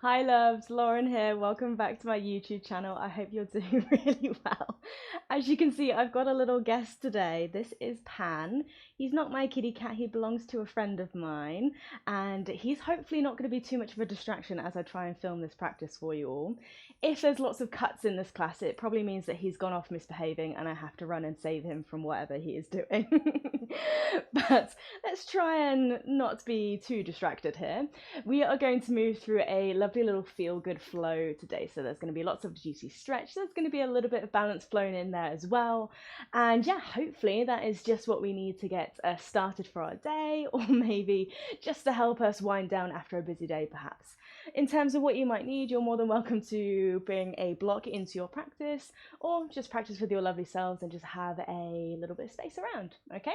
Hi loves, Lauren here. Welcome back to my YouTube channel. I hope you're doing really well. As you can see, I've got a little guest today. This is Pan. He's not my kitty cat, he belongs to a friend of mine, and he's hopefully not going to be too much of a distraction as I try and film this practice for you all. If there's lots of cuts in this class, it probably means that he's gone off misbehaving and I have to run and save him from whatever he is doing. But let's try and not be too distracted here. We are going to move through a lovely little feel-good flow today. So there's going to be lots of juicy stretch. There's going to be a little bit of balance flown in there as well. And yeah, hopefully that is just what we need to get started for our day, or maybe just to help us wind down after a busy day perhaps. In terms of what you might need, you're more than welcome to bring a block into your practice, or just practice with your lovely selves and just have a little bit of space around, okay?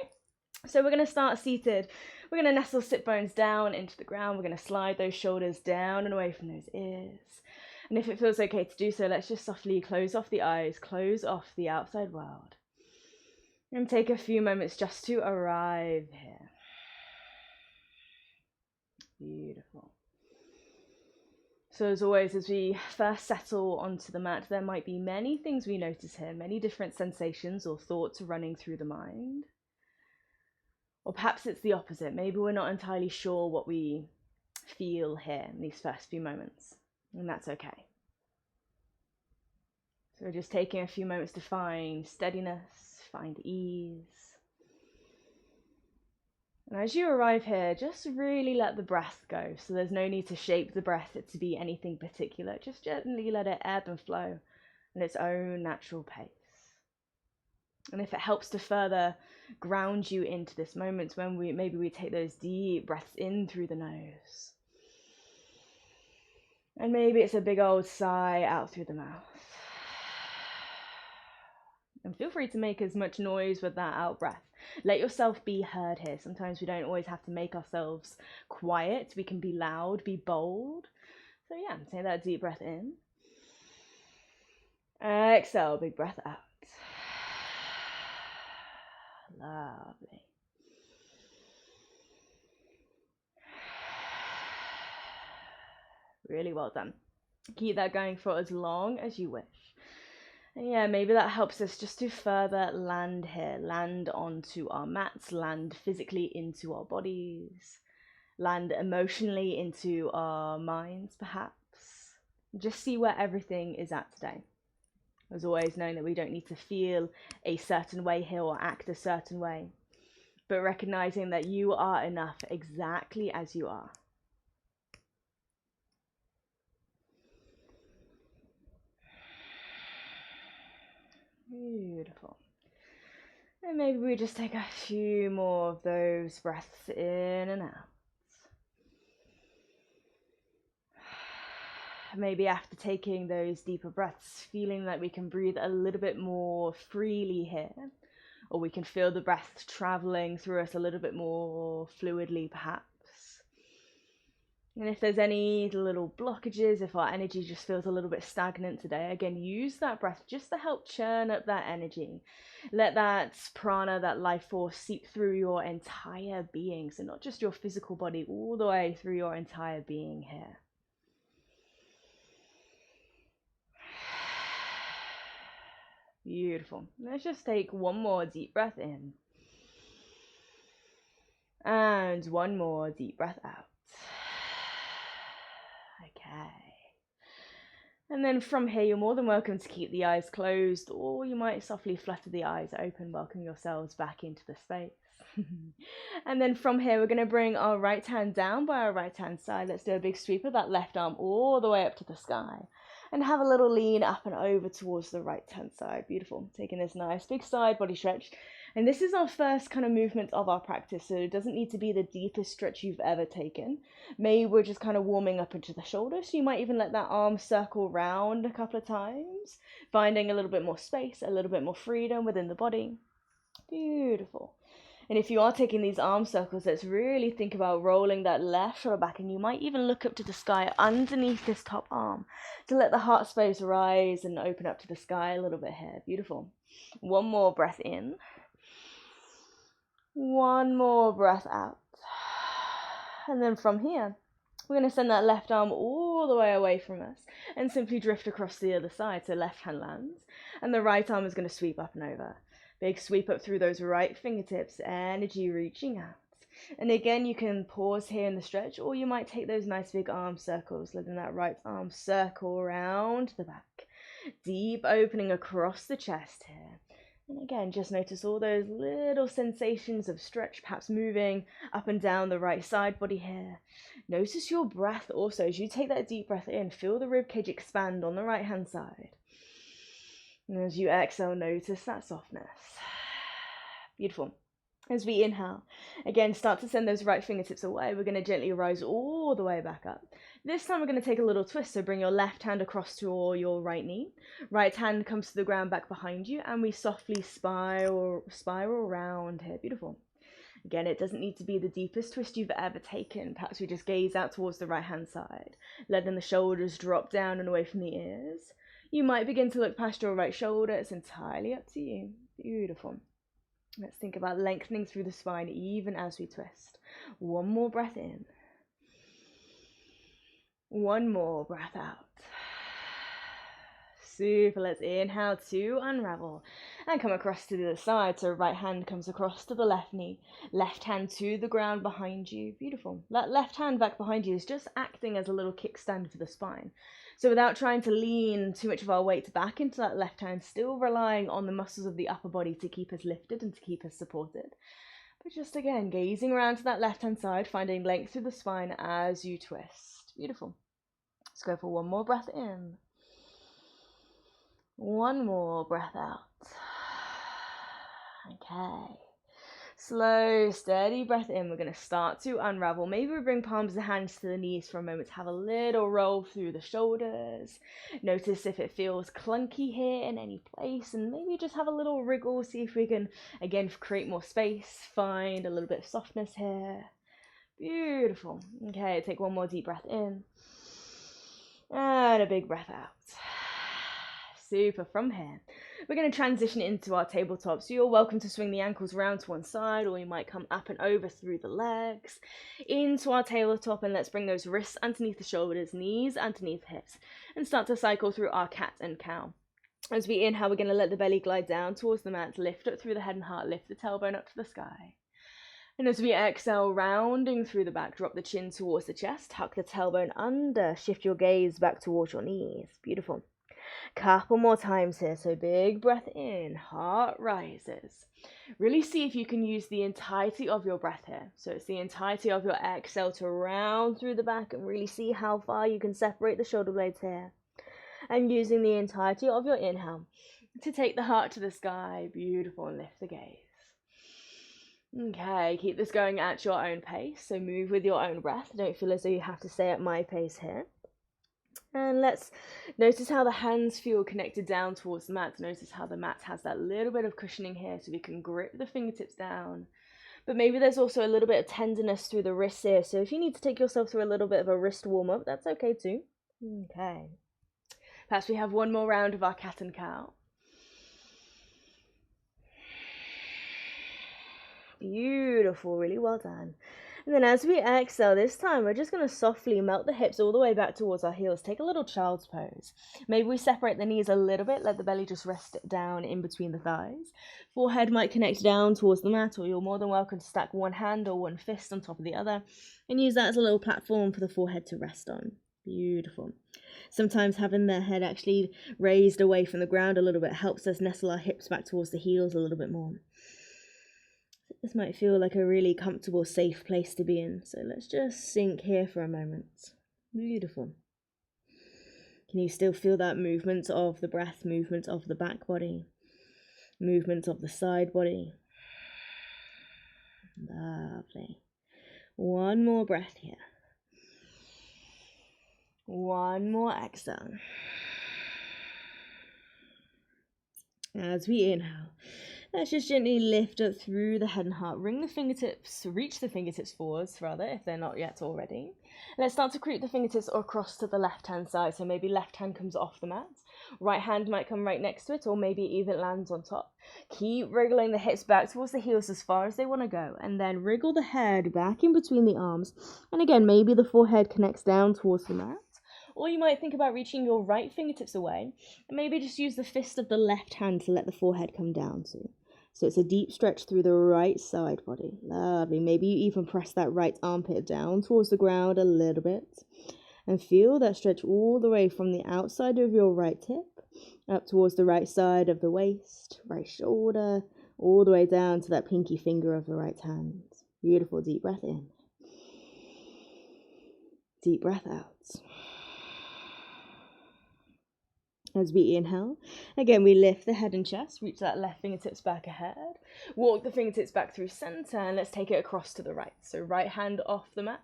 So we're going to start seated. We're going to nestle sit bones down into the ground. We're going to slide those shoulders down and away from those ears. And if it feels okay to do so, let's just softly close off the eyes, close off the outside world. And take a few moments just to arrive here. Beautiful. So as always, as we first settle onto the mat, there might be many things we notice here, many different sensations or thoughts running through the mind. Or perhaps it's the opposite. Maybe we're not entirely sure what we feel here in these first few moments, and that's okay. So we're just taking a few moments to find steadiness, find ease. And as you arrive here, just really let the breath go. So there's no need to shape the breath to be anything particular. Just gently let it ebb and flow in its own natural pace. And if it helps to further ground you into this moment, when we take those deep breaths in through the nose. And maybe it's a big old sigh out through the mouth. And feel free to make as much noise with that out breath. Let yourself be heard here. Sometimes we don't always have to make ourselves quiet. We can be loud, be bold. So yeah, take that deep breath in. Exhale, big breath out. Lovely. Really well done. Keep that going for as long as you wish. And yeah, maybe that helps us just to further land here, land onto our mats, land physically into our bodies, land emotionally into our minds perhaps. Just see where everything is at today. As always, knowing that we don't need to feel a certain way here or act a certain way, but recognizing that you are enough exactly as you are. Beautiful. And maybe we just take a few more of those breaths in and out. Maybe after taking those deeper breaths, feeling that we can breathe a little bit more freely here, or we can feel the breath traveling through us a little bit more fluidly perhaps. And if there's any little blockages, if our energy just feels a little bit stagnant today, again, use that breath just to help churn up that energy. Let that prana, that life force, seep through your entire being. So not just your physical body, all the way through your entire being here. Beautiful. Let's just take one more deep breath in. And one more deep breath out. Okay. And then from here, you're more than welcome to keep the eyes closed, or you might softly flutter the eyes open, welcome yourselves back into the space. And then from here, we're going to bring our right hand down by our right hand side. Let's do a big sweep of that left arm all the way up to the sky. And have a little lean up and over towards the right hand side. Beautiful. Taking this nice big side body stretch. And this is our first kind of movement of our practice, so it doesn't need to be the deepest stretch you've ever taken. Maybe we're just kind of warming up into the shoulder, so you might even let that arm circle round a couple of times, finding a little bit more space, a little bit more freedom within the body. Beautiful. And if you are taking these arm circles, let's really think about rolling that left shoulder back, and you might even look up to the sky underneath this top arm to let the heart space rise and open up to the sky a little bit here. Beautiful. One more breath in. One more breath out. And then from here, We're going to send that left arm all the way away from us and simply drift across the other side. So left hand lands and the right arm is going to sweep up and over. Big sweep up through those right fingertips, energy reaching out. And again, you can pause here in the stretch, or you might take those nice big arm circles, letting that right arm circle around the back. Deep opening across the chest here. And again, just notice all those little sensations of stretch, perhaps moving up and down the right side body here. Notice your breath also as you take that deep breath in. Feel the ribcage expand on the right hand side. And as you exhale, notice that softness. Beautiful. As we inhale, again, start to send those right fingertips away. We're going to gently rise all the way back up. This time we're going to take a little twist, so bring your left hand across to your right knee. Right hand comes to the ground back behind you, and we softly spiral around here. Beautiful. Again, it doesn't need to be the deepest twist you've ever taken. Perhaps we just gaze out towards the right hand side, letting the shoulders drop down and away from the ears. You might begin to look past your right shoulder. It's entirely up to you. Beautiful. Let's think about lengthening through the spine even as we twist. One more breath in. One more breath out. Super. Let's inhale to unravel and come across to the other side. So right hand comes across to the left knee, left hand to the ground behind you. Beautiful. That left hand back behind you is just acting as a little kickstand for the spine. So without trying to lean too much of our weight back into that left hand, still relying on the muscles of the upper body to keep us lifted and to keep us supported. But just again, gazing around to that left hand side, finding length through the spine as you twist. Beautiful. Let's go for one more breath in. One more breath out. Okay. Slow, steady breath in. We're going to start to unravel. Maybe we bring palms of the hands to the knees for a moment to have a little roll through the shoulders. Notice if it feels clunky here in any place, and maybe just have a little wriggle. See if we can, again, create more space. Find a little bit of softness here. Beautiful. Okay, take one more deep breath in. And a big breath out. Super. From here, we're going to transition into our tabletop. So you're welcome to swing the ankles around to one side, or you might come up and over through the legs into our tabletop. And let's bring those wrists underneath the shoulders, knees underneath hips, and start to cycle through our cat and cow. As we inhale, we're going to let the belly glide down towards the mat, lift up through the head and heart, lift the tailbone up to the sky. And as we exhale, rounding through the back, drop the chin towards the chest, tuck the tailbone under, shift your gaze back towards your knees. Beautiful. Couple more times here. So big breath in, heart rises. Really see if you can use the entirety of your breath here. So it's the entirety of your exhale to round through the back, and really see how far you can separate the shoulder blades here. And using the entirety of your inhale to take the heart to the sky. Beautiful. And lift the gaze. Okay, keep this going at your own pace. So move with your own breath. Don't feel as though you have to stay at my pace here. And let's notice how the hands feel connected down towards the mat. Notice how the mat has that little bit of cushioning here, so we can grip the fingertips down. But maybe there's also a little bit of tenderness through the wrists here. So if you need to take yourself through a little bit of a wrist warm-up, that's okay too. Okay. Perhaps we have one more round of our cat and cow. Beautiful, really well done. And then as we exhale, this time we're just going to softly melt the hips all the way back towards our heels. Take a little child's pose. Maybe we separate the knees a little bit, let the belly just rest down in between the thighs. Forehead might connect down towards the mat, or you're more than welcome to stack one hand or one fist on top of the other and use that as a little platform for the forehead to rest on. Beautiful. Sometimes having the head actually raised away from the ground a little bit helps us nestle our hips back towards the heels a little bit more. This might feel like a really comfortable, safe place to be in. So let's just sink here for a moment. Beautiful. Can you still feel that movement of the breath, movement of the back body, movement of the side body? Lovely. One more breath here. One more exhale. As we inhale, let's just gently lift up through the head and heart. Reach the fingertips forwards, rather, if they're not yet already. Let's start to creep the fingertips across to the left-hand side. So maybe left hand comes off the mat, Right hand might come right next to it, or maybe even lands on top. Keep wriggling the hips back towards the heels as far as they want to go, and then wriggle the head back in between the arms. And again, maybe the forehead connects down towards the mat. Or you might think about reaching your right fingertips away, and maybe just use the fist of the left hand to let the forehead come down to. So it's a deep stretch through the right side body. Lovely. Maybe you even press that right armpit down towards the ground a little bit. And feel that stretch all the way from the outside of your right hip up towards the right side of the waist, right shoulder, all the way down to that pinky finger of the right hand. Beautiful. Deep breath in. Deep breath out. As we inhale, again, we lift the head and chest, reach that left fingertips back ahead, walk the fingertips back through center, and let's take it across to the right. So right hand off the mat,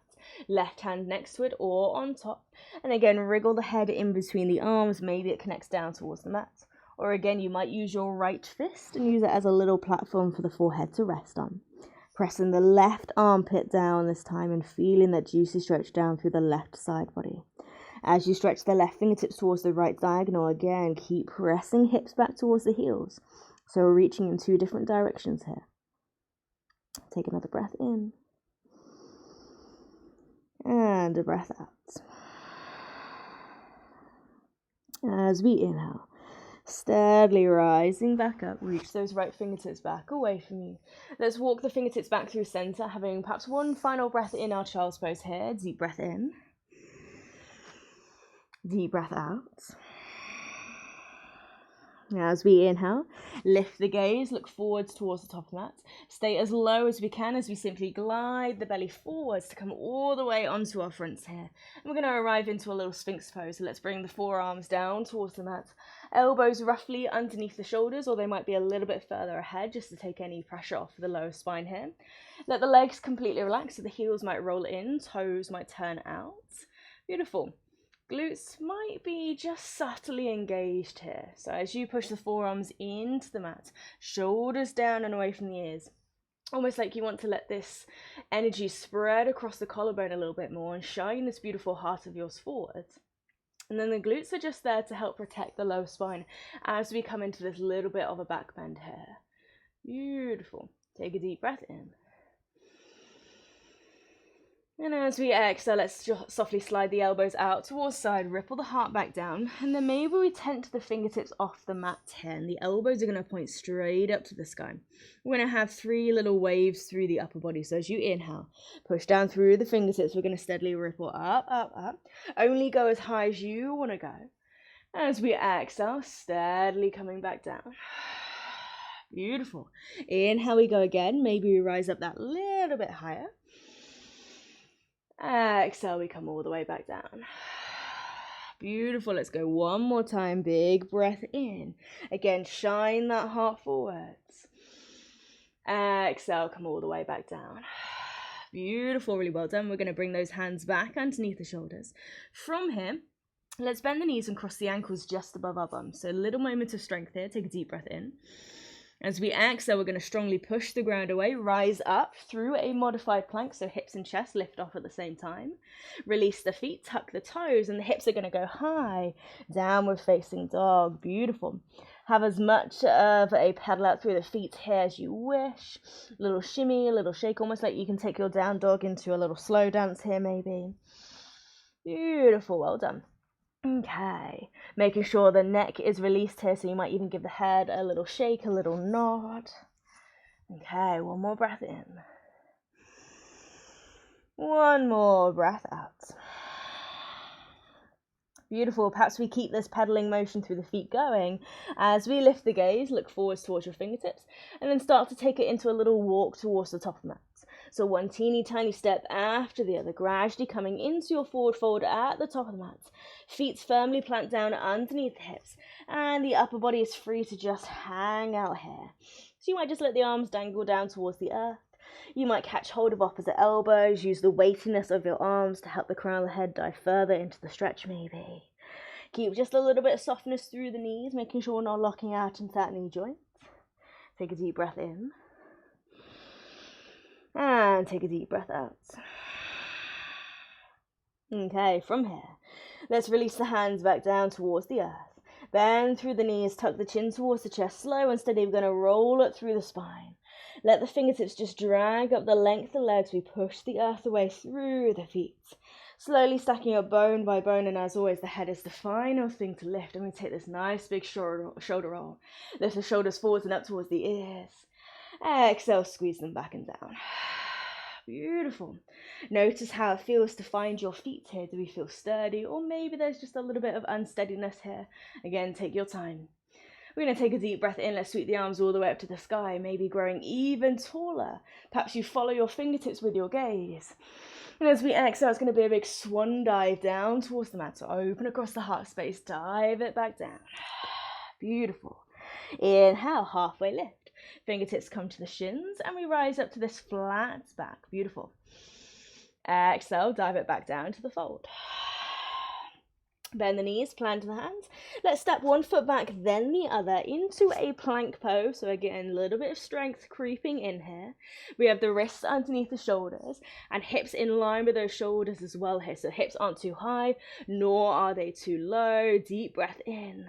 left hand next to it or on top, and again, wriggle the head in between the arms, maybe it connects down towards the mat. Or again, you might use your right fist and use it as a little platform for the forehead to rest on. Pressing the left armpit down this time and feeling that juicy stretch down through the left side body. As you stretch the left fingertips towards the right diagonal, again, keep pressing hips back towards the heels. So we're reaching in two different directions here. Take another breath in. And a breath out. As we inhale, steadily rising back up, reach those right fingertips back away from you. Let's walk the fingertips back through center, having perhaps one final breath in our child's pose here. Deep breath in. Deep breath out. As we inhale, lift the gaze, look forwards towards the top of the mat. Stay as low as we can as we simply glide the belly forwards to come all the way onto our fronts here. And we're going to arrive into a little Sphinx pose. So let's bring the forearms down towards the mat. Elbows roughly underneath the shoulders, or they might be a little bit further ahead just to take any pressure off the lower spine here. Let the legs completely relax, so the heels might roll in, toes might turn out. Beautiful. Glutes might be just subtly engaged here. So as you push the forearms into the mat, shoulders down and away from the ears. Almost like you want to let this energy spread across the collarbone a little bit more and shine this beautiful heart of yours forward. And then the glutes are just there to help protect the lower spine as we come into this little bit of a back bend here. Beautiful. Take a deep breath in. And as we exhale, let's just softly slide the elbows out towards side, ripple the heart back down, and then maybe we tent the fingertips off the mat 10. The elbows are going to point straight up to the sky. We're going to have 3 little waves through the upper body. So as you inhale, push down through the fingertips, we're going to steadily ripple up, up, up. Only go as high as you want to go. As we exhale, steadily coming back down. Beautiful. Inhale, we go again. Maybe we rise up that little bit higher. Exhale, we come all the way back down. Beautiful. Let's go one more time. Big breath in. Again, shine that heart forwards. Exhale, come all the way back down. Beautiful. Really well done. We're going to bring those hands back underneath the shoulders. From here, let's bend the knees and cross the ankles just above our bums. So a little moment of strength here. Take a deep breath in. As we exhale, we're going to strongly push the ground away, rise up through a modified plank, so hips and chest lift off at the same time. Release the feet, tuck the toes, and the hips are going to go high. Downward facing dog. Beautiful. Have as much of a pedal out through the feet here as you wish. A little shimmy, a little shake, almost like you can take your down dog into a little slow dance here maybe. Beautiful, well done. Okay, making sure the neck is released here, so you might even give the head a little shake, a little nod. Okay, one more breath in. One more breath out. Beautiful. Perhaps we keep this pedaling motion through the feet going. As we lift the gaze, look forwards towards your fingertips, and then start to take it into a little walk towards the top of the mat. So one teeny tiny step after the other, gradually coming into your forward fold at the top of the mat. Feet firmly plant down underneath the hips, and the upper body is free to just hang out here. So you might just let the arms dangle down towards the earth. You might catch hold of opposite elbows, use the weightiness of your arms to help the crown of the head dive further into the stretch maybe. Keep just a little bit of softness through the knees, making sure we're not locking out into that knee joint. Take a deep breath in. And take a deep breath out. Okay, from here, let's release the hands back down towards the earth. Bend through the knees, tuck the chin towards the chest. Slow and steady, we're going to roll it through the spine. Let the fingertips just drag up the length of the legs. We push the earth away through the feet. Slowly stacking up bone by bone, and as always, the head is the final thing to lift. And we take this nice big shoulder roll. Lift the shoulders forwards and up towards the ears. Exhale, squeeze them back and down. Beautiful. Notice how it feels to find your feet here. Do we feel sturdy? Or maybe there's just a little bit of unsteadiness here. Again, take your time. We're going to take a deep breath in. Let's sweep the arms all the way up to the sky, maybe growing even taller. Perhaps you follow your fingertips with your gaze. And as we exhale, it's going to be a big swan dive down towards the mat. So open across the heart space, dive it back down. Beautiful. Inhale, halfway lift. Fingertips come to the shins and we rise up to this flat back. Beautiful. Exhale, dive it back down to the fold. Bend the knees, plant the hands. Let's step one foot back, then the other into a plank pose. So again, a little bit of strength creeping in here. We have the wrists underneath the shoulders and hips in line with those shoulders as well here. So hips aren't too high, nor are they too low. Deep breath in.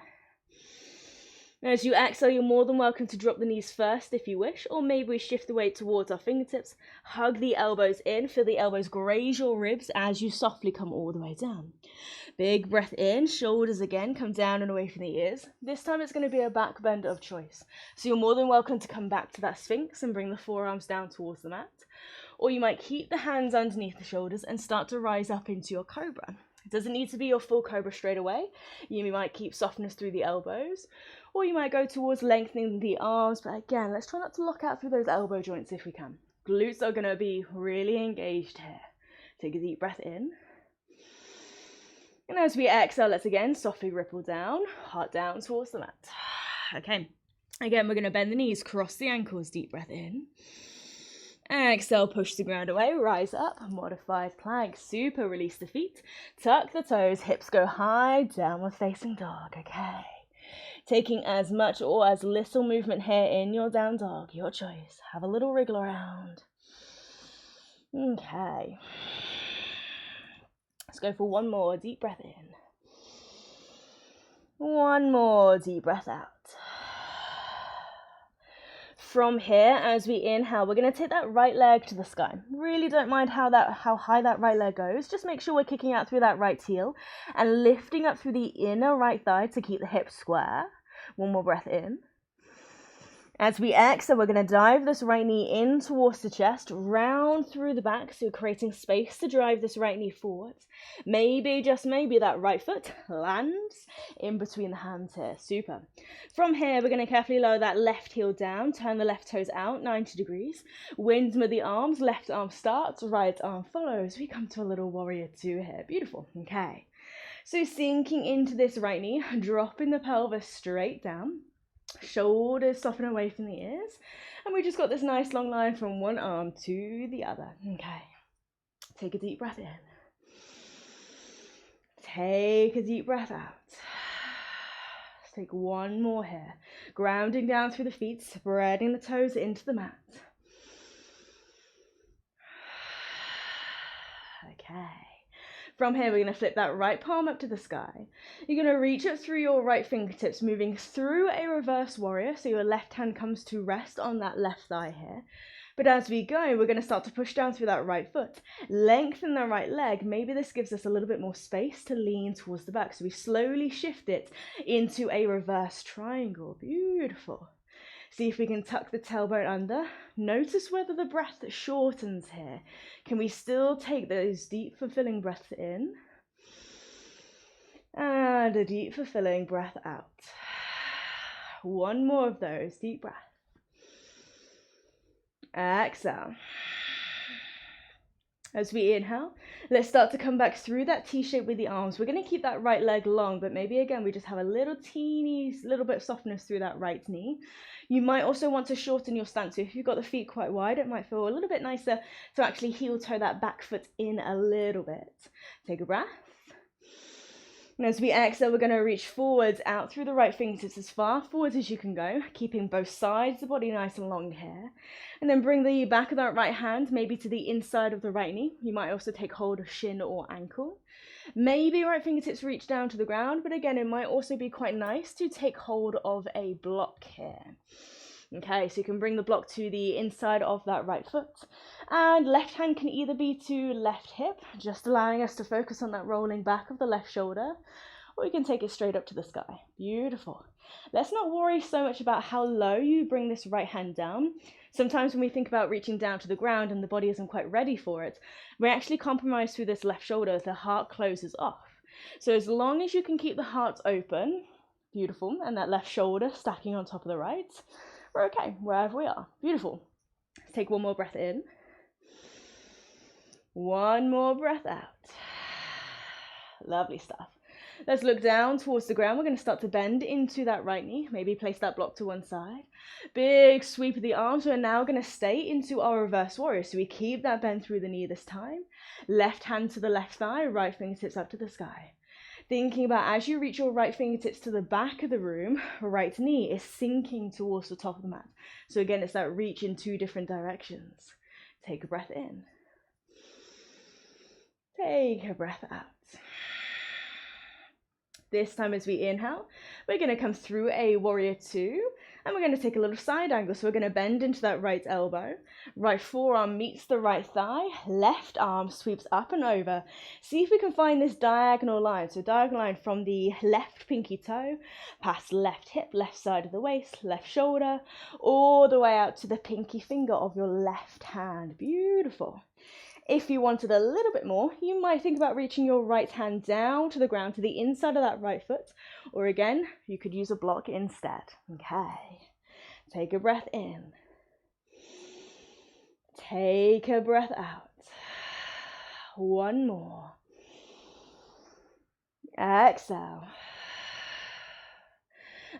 As you exhale, you're more than welcome to drop the knees first if you wish, or maybe we shift the weight towards our fingertips. Hug the elbows in, feel the elbows graze your ribs as you softly come all the way down. Big breath in, shoulders again, come down and away from the ears. This time it's going to be a back bend of choice. So you're more than welcome to come back to that Sphinx and bring the forearms down towards the mat. Or you might keep the hands underneath the shoulders and start to rise up into your cobra. It doesn't need to be your full cobra straight away. You might keep softness through the elbows, or you might go towards lengthening the arms. But again, let's try not to lock out through those elbow joints if we can. Glutes are going to be really engaged here. Take a deep breath in. And as we exhale, let's again softly ripple down, heart down towards the mat. Okay, again, we're going to bend the knees, cross the ankles, deep breath in. Exhale, push the ground away, rise up, modified plank, super, release the feet, tuck the toes, hips go high, downward facing dog, okay. Taking as much or as little movement here in your down dog, your choice. Have a little wriggle around. Okay. Let's go for one more deep breath in. One more deep breath out. From here, as we inhale, we're going to take that right leg to the sky. Really don't mind how high that right leg goes. Just make sure we're kicking out through that right heel and lifting up through the inner right thigh to keep the hips square. One more breath in. As we exhale, we're going to dive this right knee in towards the chest, round through the back, so you're creating space to drive this right knee forwards. Maybe, just maybe, that right foot lands in between the hands here. Super. From here, we're going to carefully lower that left heel down, turn the left toes out 90 degrees. Wind with the arms, left arm starts, right arm follows. We come to a little warrior two here. Beautiful. Okay. So sinking into this right knee, dropping the pelvis straight down. Shoulders soften away from the ears, and we just got this nice long line from one arm to the other. Okay, take a deep breath in, take a deep breath out. Let's take one more here, grounding down through the feet, spreading the toes into the mat. Okay. From here, we're going to flip that right palm up to the sky. You're going to reach up through your right fingertips, moving through a reverse warrior. So your left hand comes to rest on that left thigh here. But as we go, we're going to start to push down through that right foot. Lengthen the right leg. Maybe this gives us a little bit more space to lean towards the back. So we slowly shift it into a reverse triangle. Beautiful. See if we can tuck the tailbone under. Notice whether the breath shortens here. Can we still take those deep, fulfilling breaths in? And a deep, fulfilling breath out. One more of those. Deep breath. Exhale. As we inhale, let's start to come back through that T-shape with the arms. We're going to keep that right leg long, but maybe again we just have a little bit of softness through that right knee. You might also want to shorten your stance. So if you've got the feet quite wide, it might feel a little bit nicer to actually heel toe that back foot in a little bit. Take a breath. And as we exhale, we're going to reach forwards out through the right fingertips as far forwards as you can go, keeping both sides of the body nice and long here. And then bring the back of that right hand maybe to the inside of the right knee. You might also take hold of shin or ankle. Maybe right fingertips reach down to the ground, but again, it might also be quite nice to take hold of a block here. Okay, so you can bring the block to the inside of that right foot, and left hand can either be to left hip, just allowing us to focus on that rolling back of the left shoulder, or you can take it straight up to the sky. Beautiful. Let's not worry so much about how low you bring this right hand down. Sometimes when we think about reaching down to the ground and the body isn't quite ready for it, we actually compromise through this left shoulder, the heart closes off. So as long as you can keep the heart open, beautiful, and that left shoulder stacking on top of the right, we're okay, wherever we are. Beautiful. Let's take one more breath in. One more breath out. Lovely stuff. Let's look down towards the ground. We're going to start to bend into that right knee. Maybe place that block to one side. Big sweep of the arms. We're now going to stay into our reverse warrior. So we keep that bend through the knee this time. Left hand to the left thigh, right fingertips up to the sky. Thinking about as you reach your right fingertips to the back of the room, right knee is sinking towards the top of the mat. So again, it's that reach in two different directions. Take a breath in. Take a breath out. This time as we inhale, we're going to come through a warrior two, and we're going to take a little side angle. So we're going to bend into that right elbow, right forearm meets the right thigh, left arm sweeps up and over. See if we can find this diagonal line. So diagonal line from the left pinky toe, past left hip, left side of the waist, left shoulder, all the way out to the pinky finger of your left hand. Beautiful. If you wanted a little bit more, you might think about reaching your right hand down to the ground, to the inside of that right foot, or again, you could use a block instead. Okay, take a breath in. Take a breath out. One more. Exhale.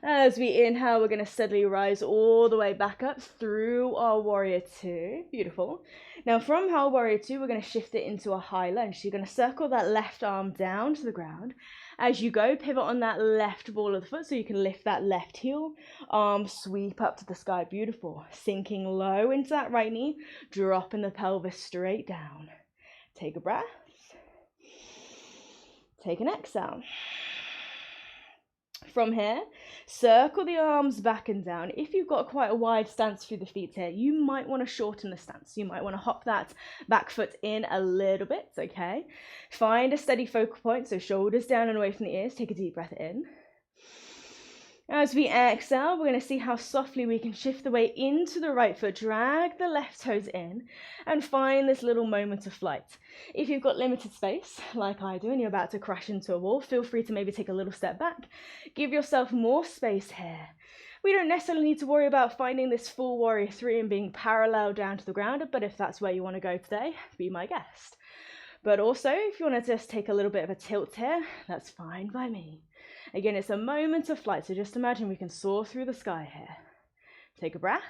As we inhale, we're going to steadily rise all the way back up through our warrior two. Beautiful. Now from our warrior two, we're going to shift it into a high lunge. So you're going to circle that left arm down to the ground. As you go, pivot on that left ball of the foot so you can lift that left heel. Arm sweep up to the sky. Beautiful. Sinking low into that right knee, dropping the pelvis straight down. Take a breath. Take an exhale. From here, circle the arms back and down. If you've got quite a wide stance through the feet here, you might want to shorten the stance. You might want to hop that back foot in a little bit, okay? Find a steady focal point, so shoulders down and away from the ears. Take a deep breath in. As we exhale, we're going to see how softly we can shift the weight into the right foot, drag the left toes in, and find this little moment of flight. If you've got limited space, like I do, and you're about to crash into a wall, feel free to maybe take a little step back. Give yourself more space here. We don't necessarily need to worry about finding this full warrior three and being parallel down to the ground, but if that's where you want to go today, be my guest. But also, if you want to just take a little bit of a tilt here, that's fine by me. Again, it's a moment of flight, so just imagine we can soar through the sky here. Take a breath.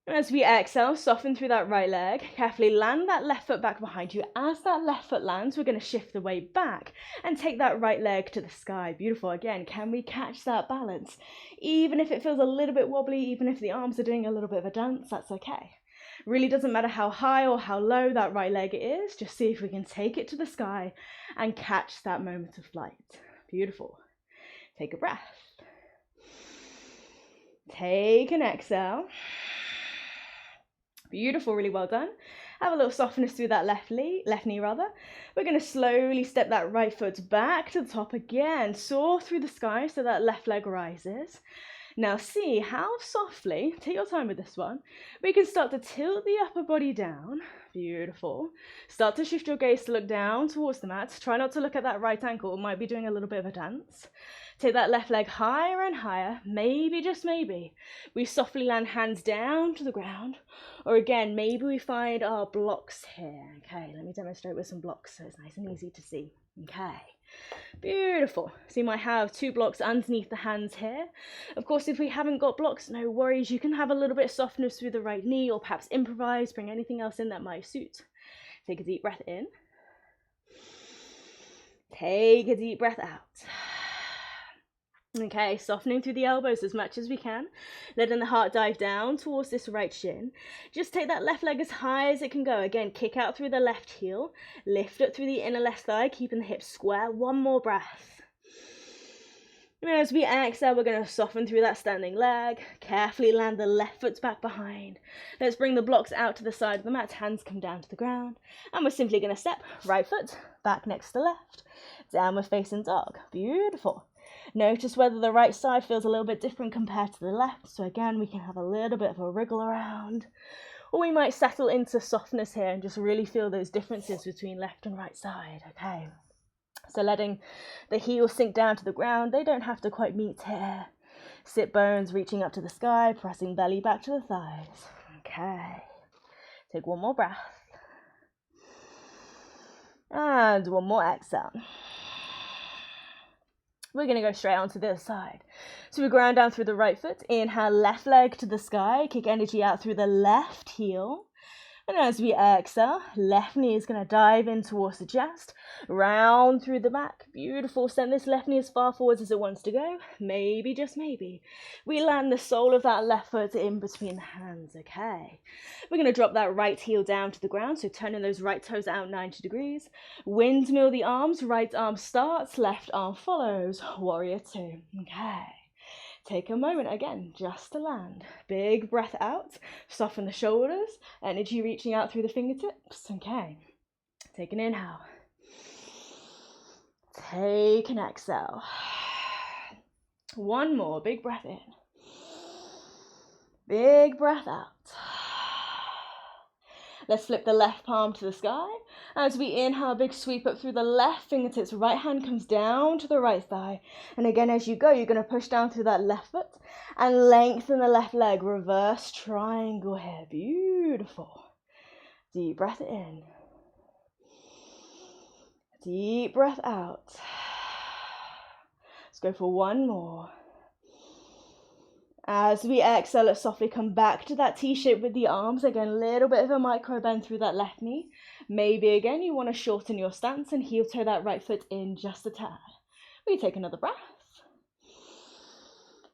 And as we exhale, soften through that right leg. Carefully land that left foot back behind you. As that left foot lands, we're going to shift the weight back and take that right leg to the sky. Beautiful. Again, can we catch that balance? Even if it feels a little bit wobbly, even if the arms are doing a little bit of a dance, that's okay. Really doesn't matter how high or how low that right leg is, just see if we can take it to the sky and catch that moment of flight. Beautiful. Take a breath. Take an exhale. Beautiful, really well done. Have a little softness through that left knee. We're going to slowly step that right foot back to the top again. Soar through the sky so that left leg rises. Now see how softly, take your time with this one, we can start to tilt the upper body down. Beautiful. Start to shift your gaze to look down towards the mat. Try not to look at that right ankle. It might be doing a little bit of a dance. Take that left leg higher and higher. Maybe, just maybe, we softly land hands down to the ground. Or again, maybe we find our blocks here. Okay, let me demonstrate with some blocks so it's nice and easy to see. Okay. Beautiful. So you might have two blocks underneath the hands here. Of course, if we haven't got blocks, no worries. You can have a little bit of softness through the right knee or perhaps improvise, bring anything else in that might suit. Take a deep breath in. Take a deep breath out. Okay, softening through the elbows as much as we can, letting the heart dive down towards this right shin. Just take that left leg as high as it can go. Again, kick out through the left heel, lift up through the inner left thigh, keeping the hips square. One more breath. And as we exhale, we're going to soften through that standing leg. Carefully land the left foot back behind. Let's bring the blocks out to the side of the mat. Hands come down to the ground. And we're simply going to step right foot back next to left. Downward facing dog. Beautiful. Notice whether the right side feels a little bit different compared to the left. So again, we can have a little bit of a wriggle around. Or we might settle into softness here and just really feel those differences between left and right side. Okay. So letting the heels sink down to the ground. They don't have to quite meet here. Sit bones reaching up to the sky, pressing belly back to the thighs. Okay. Take one more breath. And one more exhale. We're going to go straight onto the other side. So we ground down through the right foot. Inhale, left leg to the sky. Kick energy out through the left heel. And as we exhale, left knee is going to dive in towards the chest, round through the back. Beautiful. Send this left knee as far forwards as it wants to go. Maybe, just maybe, we land the sole of that left foot in between the hands. Okay. We're going to drop that right heel down to the ground. So turning those right toes out 90 degrees. Windmill the arms. Right arm starts, left arm follows. Warrior two. Okay. Take a moment again, just to land. Big breath out, soften the shoulders, energy reaching out through the fingertips. Okay, take an inhale. Take an exhale. One more, big breath in. Big breath out. Let's flip the left palm to the sky. As we inhale, big sweep up through the left fingertips. Right hand comes down to the right thigh. And again, as you go, you're going to push down through that left foot and lengthen the left leg. Reverse triangle here. Beautiful. Deep breath in. Deep breath out. Let's go for one more. As we exhale, let's softly come back to that T-shape with the arms. Again, a little bit of a micro bend through that left knee. Maybe again, you want to shorten your stance and heel toe that right foot in just a tad. We take another breath.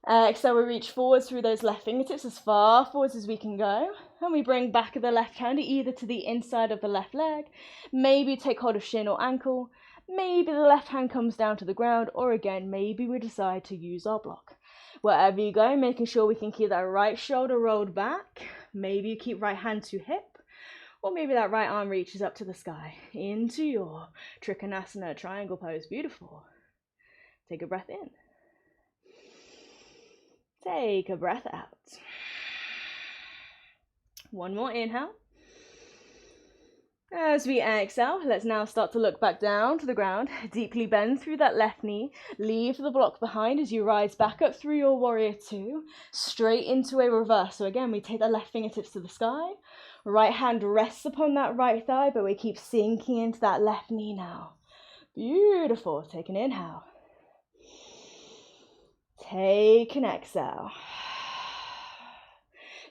Exhale, we reach forwards through those left fingertips as far forwards as we can go. And we bring back the left hand either to the inside of the left leg. Maybe take hold of shin or ankle. Maybe the left hand comes down to the ground. Or again, maybe we decide to use our block. Wherever you go, making sure we can keep that right shoulder rolled back. Maybe you keep right hand to hip. Or maybe that right arm reaches up to the sky. Into your Trikonasana triangle pose. Beautiful. Take a breath in. Take a breath out. One more inhale. As we exhale, let's now start to look back down to the ground. Deeply bend through that left knee. Leave the block behind as you rise back up through your warrior two. Straight into a reverse. So again, we take the left fingertips to the sky. Right hand rests upon that right thigh, but we keep sinking into that left knee now. Beautiful. Take an inhale. Take an exhale.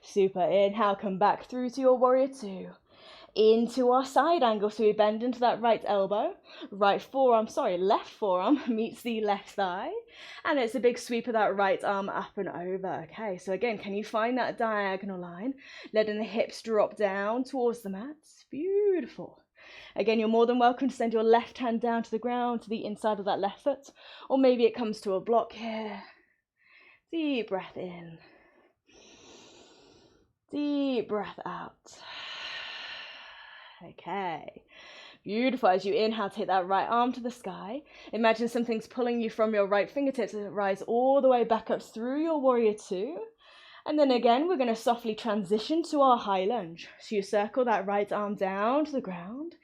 Super. Inhale, come back through to your warrior two. Into our side angle, so we bend into that right elbow, left forearm meets the left thigh, and it's a big sweep of that right arm up and over. Okay, so again, can you find that diagonal line, letting the hips drop down towards the mat? Beautiful. Again, you're more than welcome to send your left hand down to the ground, to the inside of that left foot, or maybe it comes to a block here. Deep breath in. Deep breath out. Okay, beautiful. As you inhale, take that right arm to the sky. Imagine something's pulling you from your right fingertips as it rises all the way back up through your warrior two. And then again, we're going to softly transition to our high lunge. So you circle that right arm down to the ground.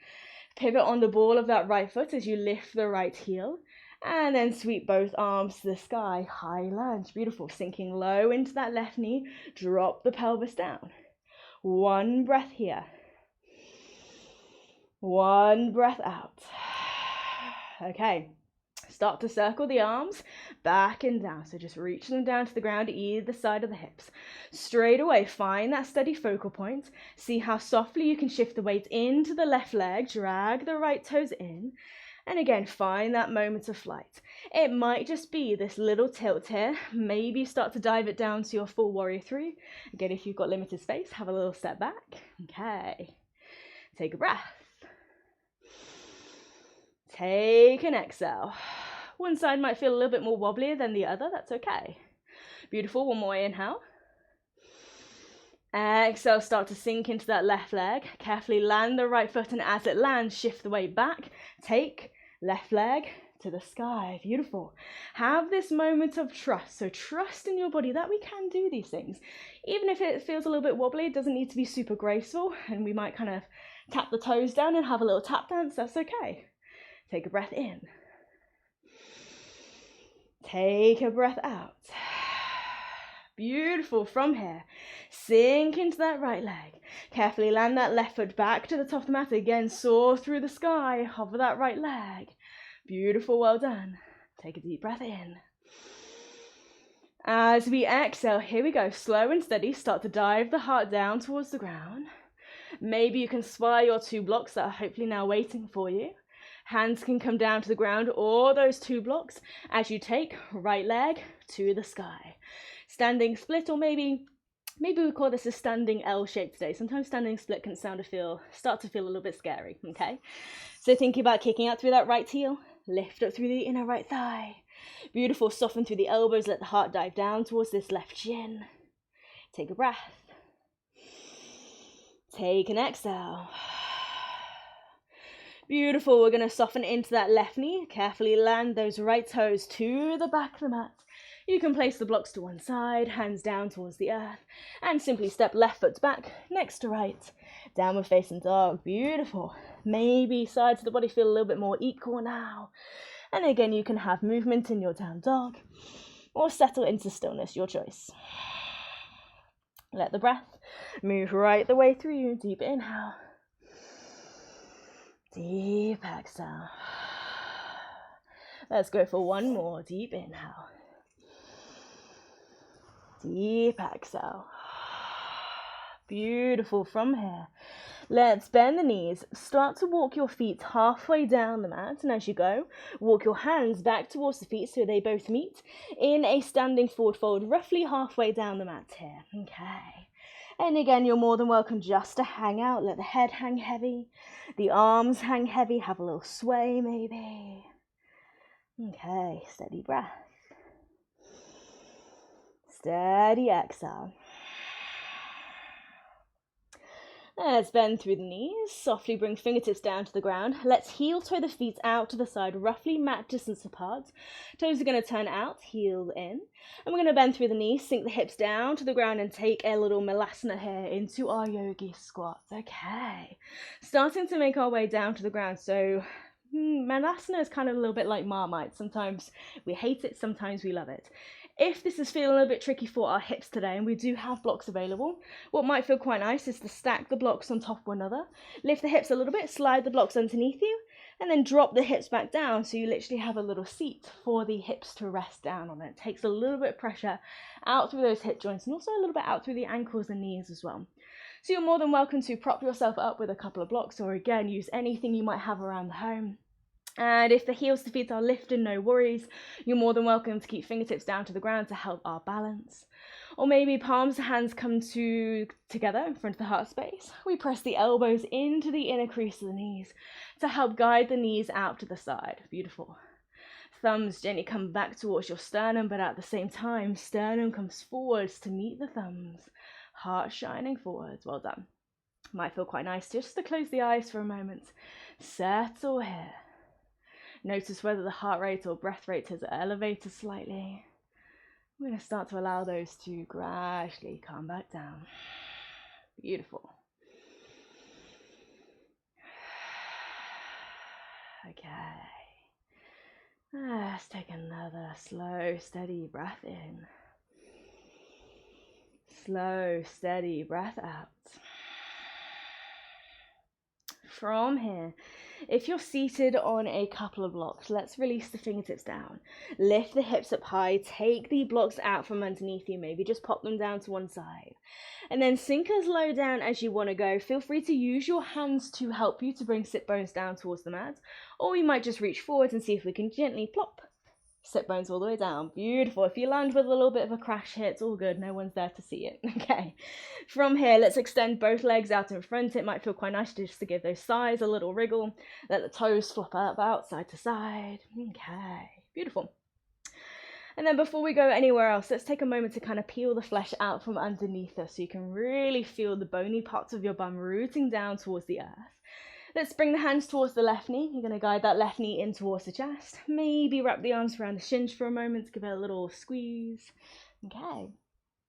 Pivot on the ball of that right foot as you lift the right heel. And then sweep both arms to the sky. High lunge. Beautiful. Sinking low into that left knee. Drop the pelvis down. One breath here. One breath out. Okay, start to circle the arms back and down. So just reach them down to the ground, either side of the hips. Straight away, find that steady focal point. See how softly you can shift the weight into the left leg. Drag the right toes in. And again, find that moment of flight. It might just be this little tilt here. Maybe start to dive it down to your full warrior three. Again, if you've got limited space, have a little step back. Okay. Take a breath. Take an exhale. One side might feel a little bit more wobbly than the other. That's okay. Beautiful. One more inhale. Exhale, start to sink into that left leg. Carefully land the right foot, and as it lands, shift the weight back. Take left leg to the sky. Beautiful. Have this moment of trust. So trust in your body that we can do these things. Even if it feels a little bit wobbly, it doesn't need to be super graceful, and we might kind of tap the toes down and have a little tap dance. That's okay. Take a breath in. Take a breath out. Beautiful. From here, sink into that right leg. Carefully land that left foot back to the top of the mat. Again, soar through the sky. Hover that right leg. Beautiful. Well done. Take a deep breath in. As we exhale, here we go. Slow and steady. Start to dive the heart down towards the ground. Maybe you can spy your two blocks that are hopefully now waiting for you. Hands can come down to the ground, or those two blocks, as you take right leg to the sky. Standing split, or maybe we call this a standing L shape today. Sometimes standing split can start to feel a little bit scary, okay? So thinking about kicking out through that right heel, lift up through the inner right thigh. Beautiful, soften through the elbows, let the heart dive down towards this left shin. Take a breath. Take an exhale. Beautiful, we're gonna soften into that left knee. Carefully land those right toes to the back of the mat. You can place the blocks to one side, hands down towards the earth, and simply step left foot back, next to right. Downward facing dog, beautiful. Maybe sides of the body feel a little bit more equal now. And again, you can have movement in your down dog, or settle into stillness, your choice. Let the breath move right the way through you. Deep inhale. Deep exhale. Let's go for one more. Deep inhale. Deep exhale. Beautiful. From here, let's bend the knees. Start to walk your feet halfway down the mat, and as you go, walk your hands back towards the feet so they both meet in a standing forward fold, roughly halfway down the mat here. Okay. And again, you're more than welcome just to hang out. Let the head hang heavy, the arms hang heavy, have a little sway maybe. Okay, steady breath. Steady exhale. Let's bend through the knees. Softly bring fingertips down to the ground. Let's heel toe the feet out to the side, roughly mat distance apart. Toes are going to turn out, heel in. And we're going to bend through the knees, sink the hips down to the ground, and take a little malasana here into our yogi squat. Okay. Starting to make our way down to the ground. So malasana is kind of a little bit like Marmite. Sometimes we hate it, sometimes we love it. If this is feeling a little bit tricky for our hips today, and we do have blocks available, what might feel quite nice is to stack the blocks on top of one another, lift the hips a little bit, slide the blocks underneath you, and then drop the hips back down so you literally have a little seat for the hips to rest down on. It takes a little bit of pressure out through those hip joints and also a little bit out through the ankles and knees as well. So you're more than welcome to prop yourself up with a couple of blocks, or again, use anything you might have around the home. And if the heels to feet are lifted, no worries. You're more than welcome to keep fingertips down to the ground to help our balance. Or maybe palms to hands come together in front of the heart space. We press the elbows into the inner crease of the knees to help guide the knees out to the side. Beautiful. Thumbs gently come back towards your sternum, but at the same time, sternum comes forwards to meet the thumbs. Heart shining forwards. Well done. Might feel quite nice just to close the eyes for a moment. Settle here. Notice whether the heart rate or breath rate has elevated slightly. We're going to start to allow those to gradually come back down. Beautiful. Okay. Let's take another slow, steady breath in. Slow, steady breath out. From here, if you're seated on a couple of blocks, let's release the fingertips down. Lift the hips up high, take the blocks out from underneath you, maybe just pop them down to one side. And then sink as low down as you want to go. Feel free to use your hands to help you to bring sit bones down towards the mat. Or we might just reach forward and see if we can gently plop sit bones all the way down. Beautiful. If you land with a little bit of a crash here, it's all good. No one's there to see it. Okay. From here, let's extend both legs out in front. It might feel quite nice just to give those thighs a little wriggle. Let the toes flop up out side to side. Okay. Beautiful. And then before we go anywhere else, let's take a moment to kind of peel the flesh out from underneath us so you can really feel the bony parts of your bum rooting down towards the earth. Let's bring the hands towards the left knee. You're going to guide that left knee in towards the chest. Maybe wrap the arms around the shins for a moment to give it a little squeeze. Okay.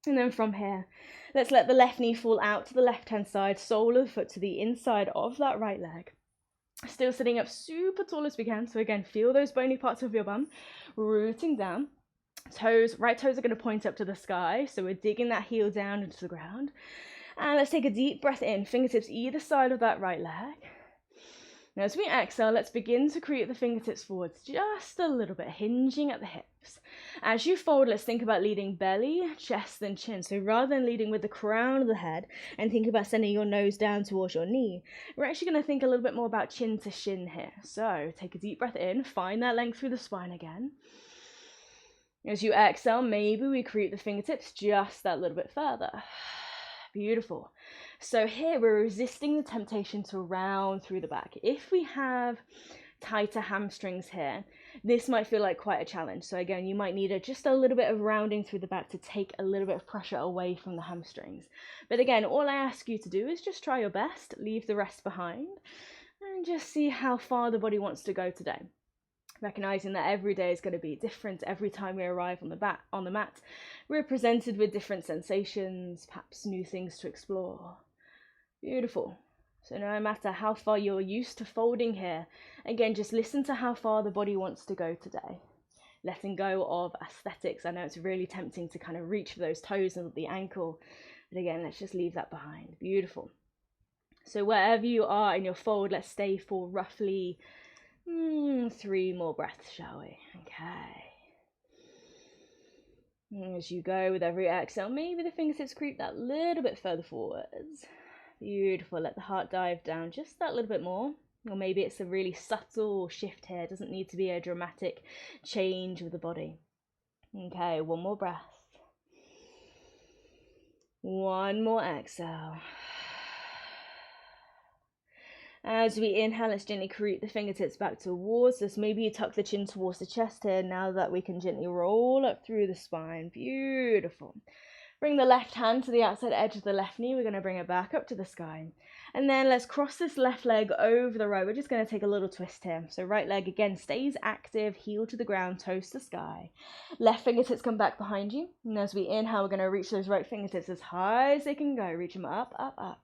And then from here, let's let the left knee fall out to the left-hand side, sole of the foot to the inside of that right leg. Still sitting up super tall as we can. So again, feel those bony parts of your bum rooting down. Toes, right toes are going to point up to the sky. So we're digging that heel down into the ground. And let's take a deep breath in. Fingertips either side of that right leg. Now as we exhale, let's begin to create the fingertips forwards just a little bit, hinging at the hips. As you fold, let's think about leading belly, chest, and chin. So rather than leading with the crown of the head and think about sending your nose down towards your knee, we're actually going to think a little bit more about chin to shin here. So take a deep breath in, find that length through the spine again. As you exhale, maybe we create the fingertips just that little bit further. Beautiful. So here we're resisting the temptation to round through the back. If we have tighter hamstrings here, this might feel like quite a challenge. So again, you might need just a little bit of rounding through the back to take a little bit of pressure away from the hamstrings. But again, all I ask you to do is just try your best, leave the rest behind, and just see how far the body wants to go today. Recognizing that every day is going to be different. Every time we arrive on the mat, we're presented with different sensations, perhaps new things to explore. Beautiful. So no matter how far you're used to folding here, again, just listen to how far the body wants to go today. Letting go of aesthetics. I know it's really tempting to kind of reach for those toes and the ankle, but again, let's just leave that behind. Beautiful. So wherever you are in your fold, let's stay for roughly 3 more breaths, shall we? Okay. As you go with every exhale, maybe the fingertips creep that little bit further forwards. Beautiful. Let the heart dive down just that little bit more. Or maybe it's a really subtle shift here. It doesn't need to be a dramatic change with the body. Okay, 1 more breath. 1 more exhale. As we inhale, let's gently creep the fingertips back towards us. Maybe you tuck the chin towards the chest here now that we can gently roll up through the spine. Beautiful. Bring the left hand to the outside edge of the left knee. We're going to bring it back up to the sky. And then let's cross this left leg over the right. We're just going to take a little twist here. So right leg again stays active, heel to the ground, toes to sky. Left fingertips come back behind you. And as we inhale, we're going to reach those right fingertips as high as they can go. Reach them up, up, up.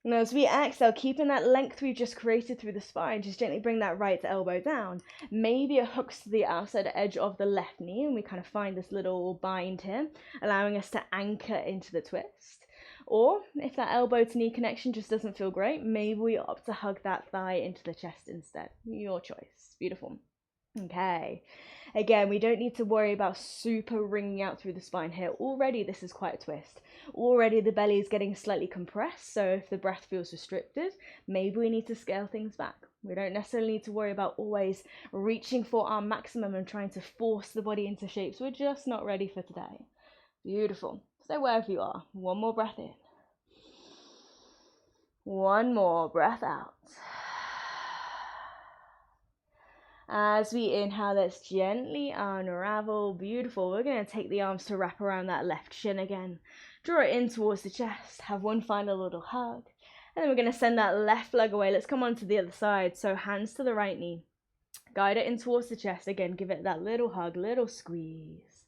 And as we exhale, keeping that length we've just created through the spine, just gently bring that right elbow down. Maybe it hooks to the outside edge of the left knee, and we kind of find this little bind here, allowing us to anchor into the twist. Or if that elbow to knee connection just doesn't feel great, maybe we opt to hug that thigh into the chest instead. Your choice. Beautiful. Okay. Again, we don't need to worry about super wringing out through the spine here. Already this is quite a twist. Already the belly is getting slightly compressed, so if the breath feels restricted, maybe we need to scale things back. We don't necessarily need to worry about always reaching for our maximum and trying to force the body into shapes we're just not ready for today. Beautiful. So wherever you are, 1 more breath in. 1 more breath out. As we inhale, let's gently unravel. Beautiful. We're going to take the arms to wrap around that left shin again. Draw it in towards the chest. Have one final little hug. And then we're going to send that left leg away. Let's come on to the other side. So hands to the right knee. Guide it in towards the chest. Again, give it that little hug, little squeeze.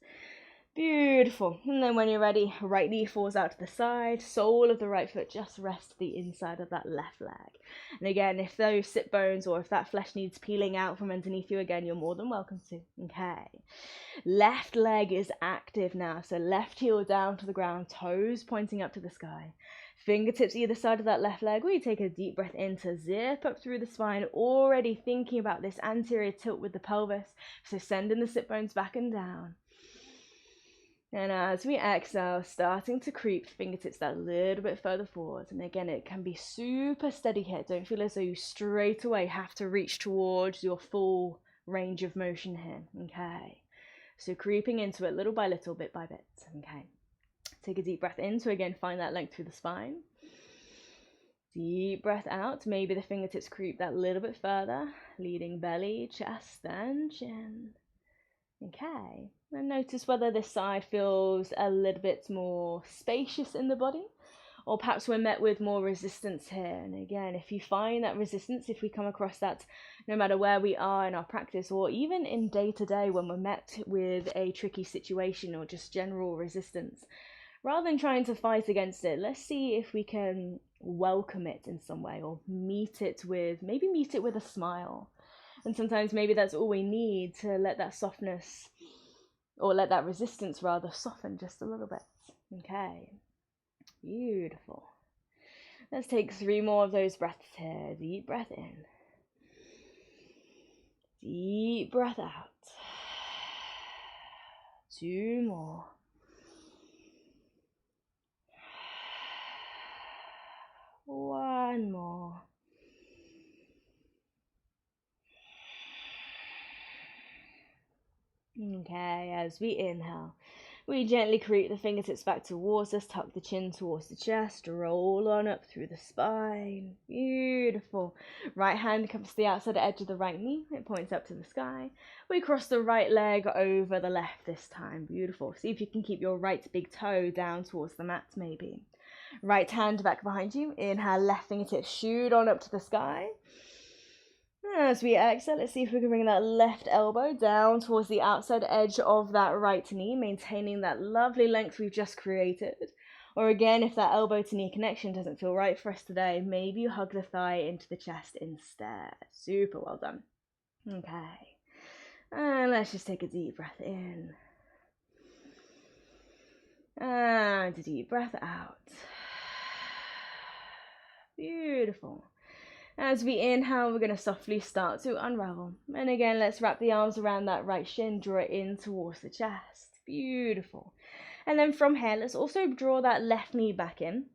Beautiful. And then when you're ready, right knee falls out to the side, sole of the right foot just rests the inside of that left leg. And again, if those sit bones or if that flesh needs peeling out from underneath you again, you're more than welcome to. Okay. Left leg is active now. So left heel down to the ground, toes pointing up to the sky. Fingertips either side of that left leg, or you take a deep breath in to zip up through the spine, already thinking about this anterior tilt with the pelvis. So sending the sit bones back and down. And as we exhale, starting to creep fingertips that little bit further forward. And again, it can be super steady here. Don't feel as though you straight away have to reach towards your full range of motion here. Okay. So creeping into it little by little, bit by bit. Okay. Take a deep breath in to again find that length through the spine. Deep breath out. Maybe the fingertips creep that little bit further, leading belly, chest, and chin. Okay, and notice whether this side feels a little bit more spacious in the body, or perhaps we're met with more resistance here. And again, if you find that resistance, if we come across that no matter where we are in our practice, or even in day-to-day when we're met with a tricky situation or just general resistance, rather than trying to fight against it, let's see if we can welcome it in some way, or meet it with a smile. And sometimes maybe that's all we need to let that softness, or let that resistance rather, soften just a little bit. Okay, beautiful. Let's take 3 more of those breaths here. Deep breath in. Deep breath out. 2 more. One more. Okay, as we inhale, we gently creep the fingertips back towards us, tuck the chin towards the chest, roll on up through the spine. Beautiful. Right hand comes to the outside edge of the right knee. It points up to the sky. We cross the right leg over the left this time. Beautiful. See if you can keep your right big toe down towards the mat maybe. Right hand back behind you. Inhale, left fingertips shoot on up to the sky. As we exhale, let's see if we can bring that left elbow down towards the outside edge of that right knee, maintaining that lovely length we've just created. Or again, if that elbow to knee connection doesn't feel right for us today, maybe you hug the thigh into the chest instead. Super well done. Okay. And let's just take a deep breath in. And a deep breath out. Beautiful. As we inhale, we're going to softly start to unravel. And again, let's wrap the arms around that right shin, draw it in towards the chest. Beautiful. And then from here, let's also draw that left knee back in.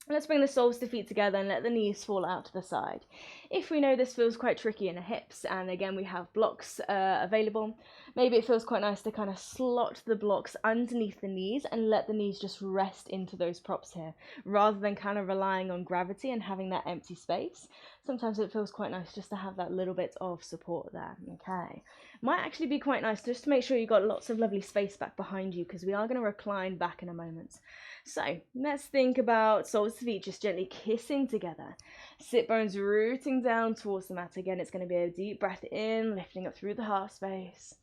Let's bring the soles of the feet together and let the knees fall out to the side. If we know this feels quite tricky in the hips, and again we have blocks available, maybe it feels quite nice to kind of slot the blocks underneath the knees and let the knees just rest into those props here, rather than kind of relying on gravity and having that empty space. Sometimes it feels quite nice just to have that little bit of support there. Okay, might actually be quite nice just to make sure you've got lots of lovely space back behind you, because we are going to recline back in a moment. So let's think about soles of the feet just gently kissing together. Sit bones rooting down towards the mat. Again, it's going to be a deep breath in, lifting up through the heart space.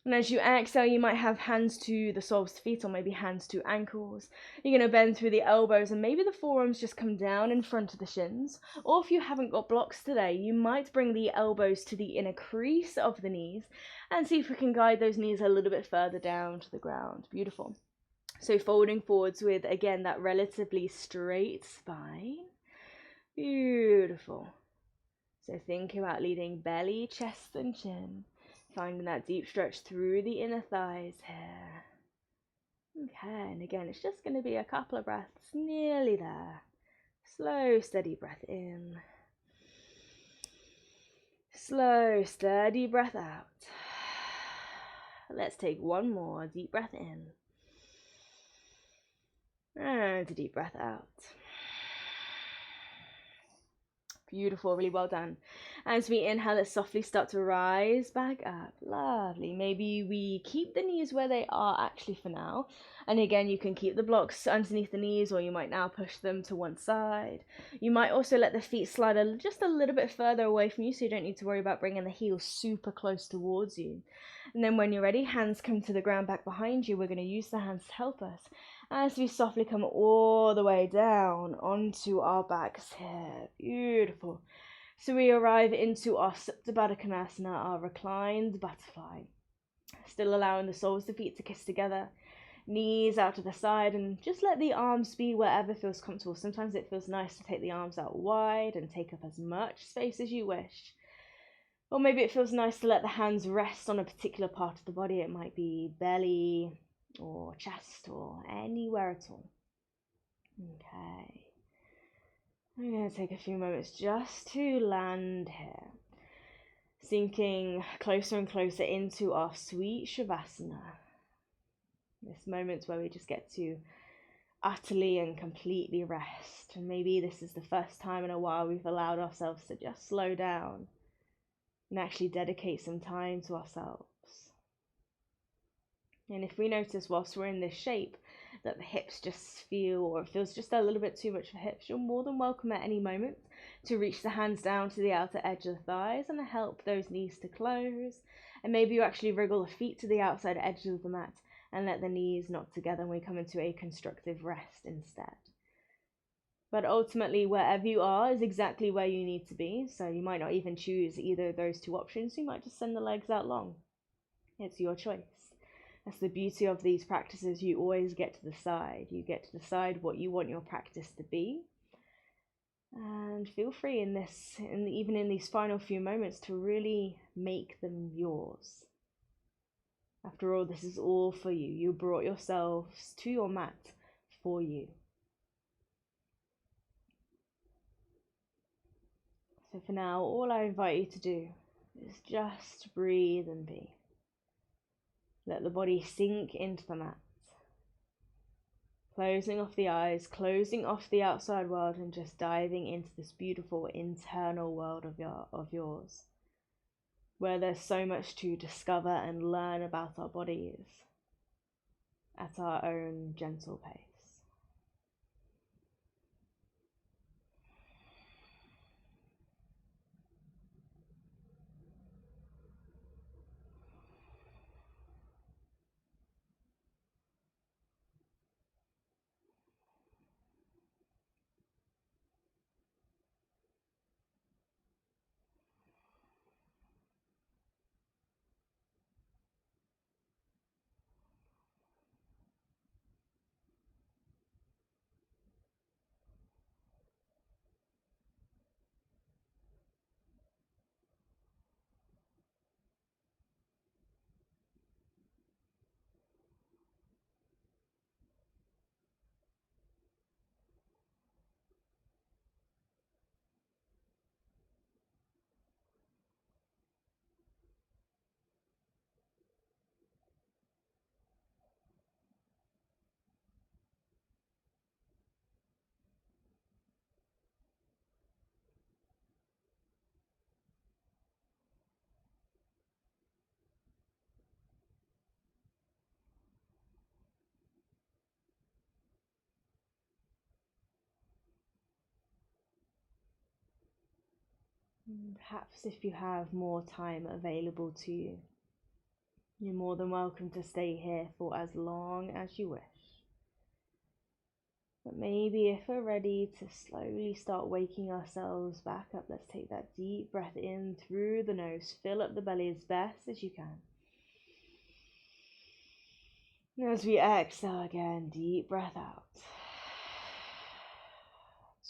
And as you exhale, you might have hands to the soles of the feet, or maybe hands to ankles. You're going to bend through the elbows, and maybe the forearms just come down in front of the shins. Or if you haven't got blocks today, you might bring the elbows to the inner crease of the knees and see if we can guide those knees a little bit further down to the ground. Beautiful. So folding forwards with, again, that relatively straight spine. Beautiful. So think about leading belly, chest, and chin. Finding that deep stretch through the inner thighs here. Okay, and again, it's just going to be a couple of breaths, nearly there. Slow, steady breath in. Slow, steady breath out. Let's take one more deep breath in. And a deep breath out. Beautiful, really well done. As we inhale, let's softly start to rise back up. Lovely. Maybe we keep the knees where they are actually for now. And again, you can keep the blocks underneath the knees, or you might now push them to one side. You might also let the feet slide just a little bit further away from you, so you don't need to worry about bringing the heels super close towards you. And then when you're ready, hands come to the ground back behind you. We're going to use the hands to help us as we softly come all the way down onto our backs here. Beautiful. So we arrive into our Supta Baddha Konasana, our reclined butterfly. Still allowing the soles of the feet to kiss together, knees out to the side, and just let the arms be wherever feels comfortable. Sometimes it feels nice to take the arms out wide and take up as much space as you wish. Or maybe it feels nice to let the hands rest on a particular part of the body. It might be belly or chest or anywhere at all. Okay. I'm going to take a few moments just to land here. Sinking closer and closer into our sweet Shavasana. This moment where we just get to utterly and completely rest. And maybe this is the first time in a while we've allowed ourselves to just slow down and actually dedicate some time to ourselves. And if we notice whilst we're in this shape that the hips just feel, or it feels just a little bit too much for hips, you're more than welcome at any moment to reach the hands down to the outer edge of the thighs and help those knees to close. And maybe you actually wriggle the feet to the outside edge of the mat and let the knees knock together, and we come into a constructive rest instead. But ultimately, wherever you are is exactly where you need to be. So you might not even choose either of those two options. You might just send the legs out long. It's your choice. That's the beauty of these practices. You always get to decide. You get to decide what you want your practice to be. And feel free even in these final few moments, to really make them yours. After all, this is all for you. You brought yourselves to your mat for you. So for now, all I invite you to do is just breathe and be. Let the body sink into the mat. Closing off the eyes, closing off the outside world, and just diving into this beautiful internal world of yours, where there's so much to discover and learn about our bodies at our own gentle pace. Perhaps if you have more time available to you, you're more than welcome to stay here for as long as you wish. But maybe if we're ready to slowly start waking ourselves back up, let's take that deep breath in through the nose. Fill up the belly as best as you can. And as we exhale again, deep breath out.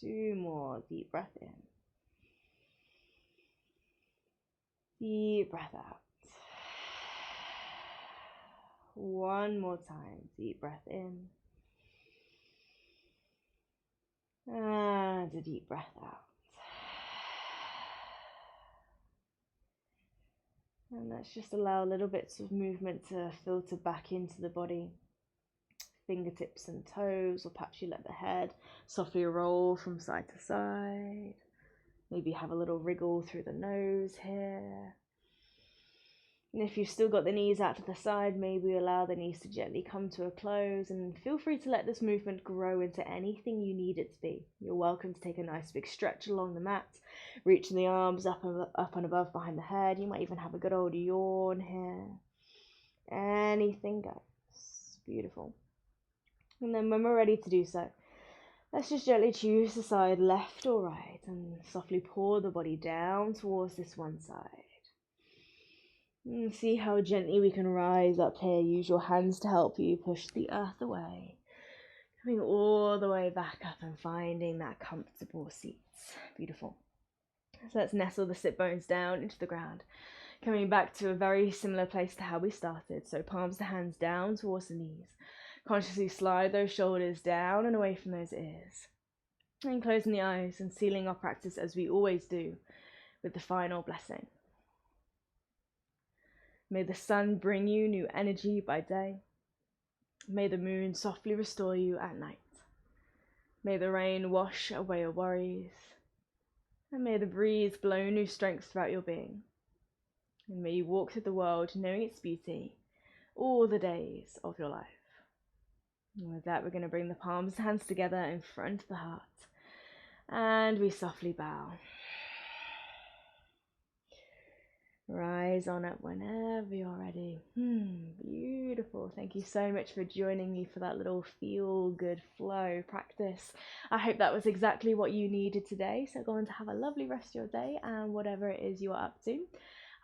2 more, deep breath in. Deep breath out. 1 more time, deep breath in. And a deep breath out. And let's just allow little bits of movement to filter back into the body. Fingertips and toes, or perhaps you let the head softly roll from side to side. Maybe have a little wriggle through the nose here. And if you've still got the knees out to the side, maybe allow the knees to gently come to a close, and feel free to let this movement grow into anything you need it to be. You're welcome to take a nice big stretch along the mat, reaching the arms up and above behind the head. You might even have a good old yawn here. Anything goes. Beautiful. And then when we're ready to do so, let's just gently choose the side left or right and softly pour the body down towards this one side. And see how gently we can rise up here. Use your hands to help you push the earth away. Coming all the way back up and finding that comfortable seat. Beautiful. So let's nestle the sit bones down into the ground. Coming back to a very similar place to how we started. So palms to hands down towards the knees. Consciously slide those shoulders down and away from those ears. And closing the eyes and sealing our practice as we always do with the final blessing. May the sun bring you new energy by day. May the moon softly restore you at night. May the rain wash away your worries. And may the breeze blow new strength throughout your being. And may you walk through the world knowing its beauty all the days of your life. And with that, we're going to bring the palms and hands together in front of the heart. And we softly bow. Rise on up whenever you're ready. Beautiful. Thank you so much for joining me for that little feel good flow practice. I hope that was exactly what you needed today. So go on to have a lovely rest of your day and whatever it is you are up to.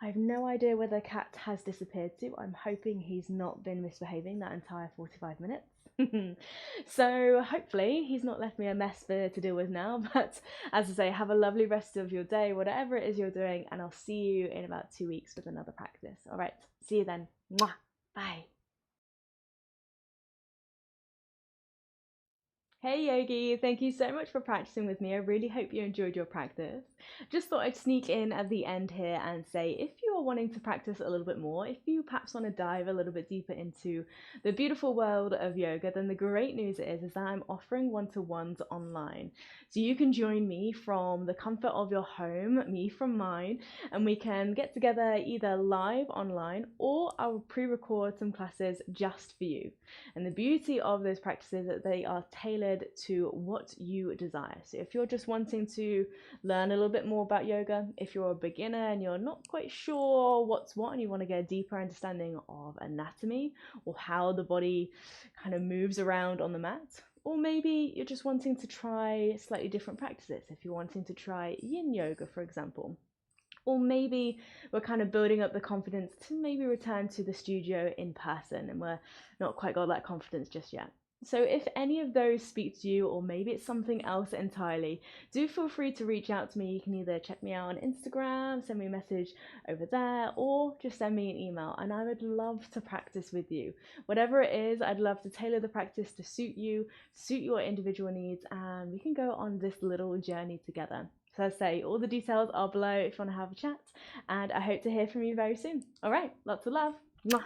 I have no idea where the cat has disappeared to. I'm hoping he's not been misbehaving that entire 45 minutes. So hopefully he's not left me a mess to deal with now, but as I say, have a lovely rest of your day, whatever it is you're doing, and I'll see you in about 2 weeks with another practice. All right, see you then. Mwah. Bye. Hey Yogi, thank you so much for practicing with me. I really hope you enjoyed your practice. Just thought I'd sneak in at the end here and say, if you are wanting to practice a little bit more, if you perhaps want to dive a little bit deeper into the beautiful world of yoga, then the great news is that I'm offering one-to-ones online. So you can join me from the comfort of your home, me from mine, and we can get together either live online or I'll pre-record some classes just for you. And the beauty of those practices is that they are tailored to what you desire. So if you're just wanting to learn a little bit more about yoga, if you're a beginner and you're not quite sure what's what and you want to get a deeper understanding of anatomy or how the body kind of moves around on the mat, or maybe you're just wanting to try slightly different practices, if you're wanting to try yin yoga, for example. Or maybe we're kind of building up the confidence to maybe return to the studio in person and we're not quite got that confidence just yet. So if any of those speak to you, or maybe it's something else entirely, do feel free to reach out to me. You can either check me out on Instagram, send me a message over there, or just send me an email and I would love to practice with you. Whatever it is, I'd love to tailor the practice to suit you, suit your individual needs, and we can go on this little journey together. So as I say, all the details are below if you want to have a chat, and I hope to hear from you very soon. All right, lots of love. Mwah.